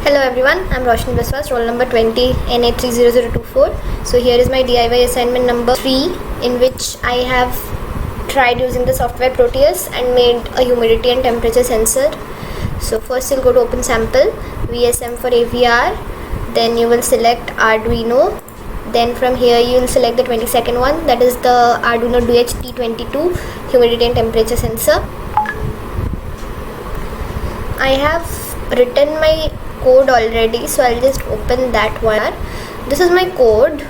Hello everyone, I'm Roshni Biswas, roll number 20 NA30024. So here is my DIY assignment number 3, in which I have tried using the software Proteus and made a humidity and temperature sensor. So first you'll go to open sample, VSM for AVR, then you will select Arduino. Then from here you will select the 22nd one, that is the Arduino DHT22 humidity and temperature sensor. I have written my code already, so I'll just open that one. This is my code.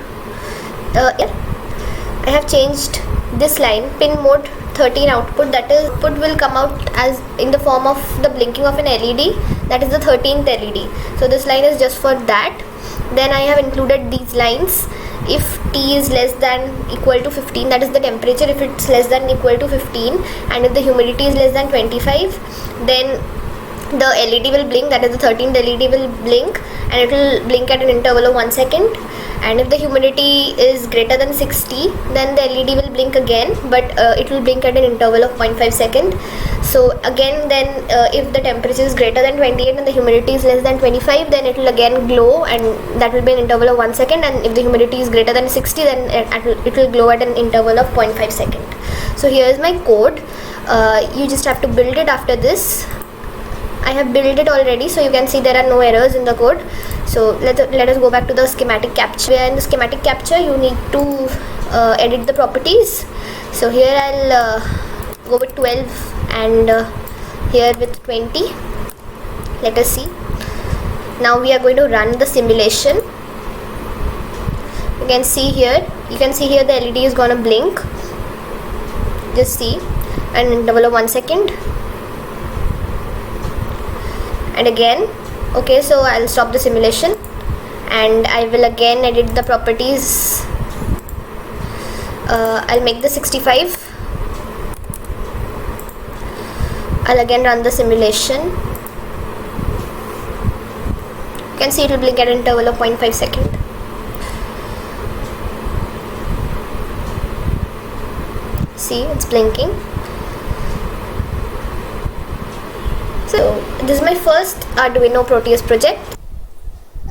I have changed this line, pin mode 13 output, that is output will come out as in the form of the blinking of an LED, that is the 13th LED. So this line is just for that. Then I have included these lines. If T is less than equal to 15, that is the temperature. If it's less than equal to 15 and if the humidity is less than 25, then the LED will blink, that is the 13th LED will blink, and it will blink at an interval of 1 second. And if the humidity is greater than 60, then the LED will blink again, but it will blink at an interval of 0.5 second. So again, then if the temperature is greater than 28 and the humidity is less than 25, then it will again glow, and that will be an interval of 1 second. And if the humidity is greater than 60, then it will glow at an interval of 0.5 second. So here is my code. You just have to build it after this. I have built it already, so you can see there are no errors in the code. So let us go back to the schematic capture. Where in the schematic capture you need to edit the properties. So here I'll go with 12 and here with 20. Let us see. Now we are going to run the simulation. You can see here the LED is gonna blink. Just see, an interval of 1 second. And again. Okay, so I'll stop the simulation and I will again edit the properties. I'll make the 65. I'll again run the simulation. You can see it will blink at an interval of 0.5 second. See, it's blinking. So this is my first Arduino Proteus project.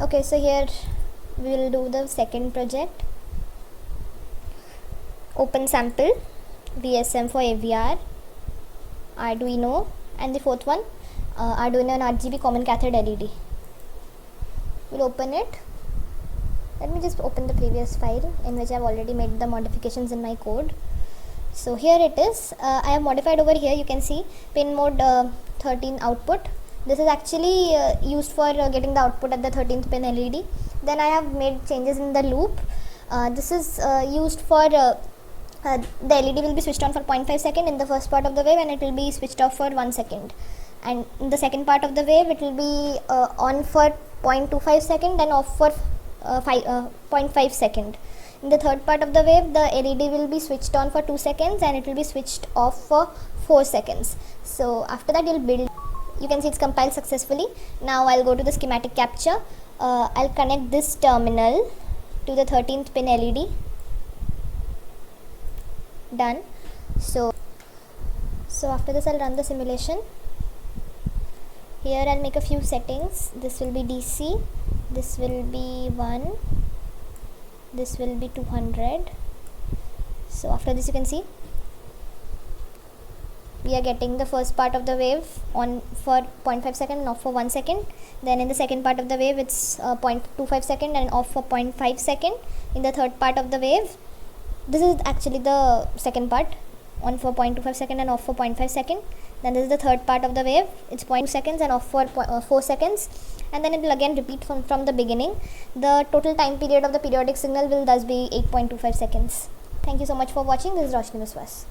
Okay, so here we will do the second project. Open sample, VSM for AVR, Arduino, and the fourth one, Arduino and RGB common cathode LED. We'll open it. Let me just open the previous file in which I have already made the modifications in my code. So here it is. I have modified over here. You can see pin mode 13 output. This is actually used for getting the output at the 13th pin LED. Then I have made changes in the loop. This is used for the LED will be switched on for 0.5 second in the first part of the wave, and it will be switched off for 1 second. And in the second part of the wave, it will be on for 0.25 second and off for 0.5 second. In the third part of the wave, the LED will be switched on for 2 seconds and it will be switched off for 4 seconds. So after that, you'll build. You can see it's compiled successfully. Now I'll go to the schematic capture. I'll connect this terminal to the 13th pin LED. Done. So after this, I'll run the simulation. Here I'll make a few settings. This will be DC. This will be 1. This will be 200. So after this, you can see we are getting the first part of the wave on for 0.5 second and off for 1 second. Then in the second part of the wave, it's 0.25 second and off for 0.5 second. In the third part of the wave, this is actually the second part, on for 0.25 second and off for 0.5 second. Then this is the third part of the wave, it's 0.2 seconds and off for 4 seconds. And then it will again repeat from the beginning. The total time period of the periodic signal will thus be 8.25 seconds. Thank you so much for watching. This is Roshni Biswas.